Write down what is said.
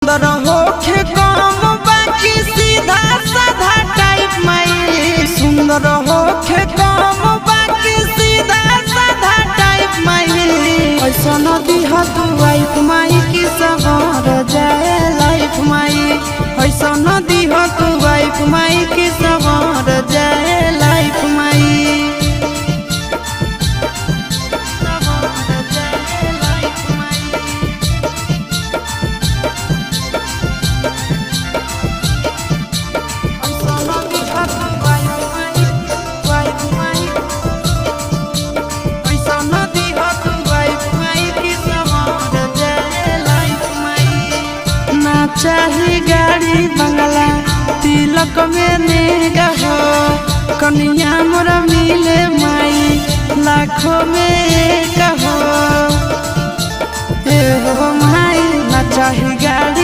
सुंदर होखे कम बाकी सीधा साधा टाइप माई। सुंदर होखे कम बाकी सीधा साधा टाइप माई। ऐसा नदी तू वाइफ माई की सवार जाए लाइफ माई। ऐसा नदी तू वाइफ माई की सवार जाए लाइफ माई। चाही गाड़ी बंगला तिलक में नेगा हो कन्या मोरा मिले माई लाखों में एक हो। माई ना चाही गाड़ी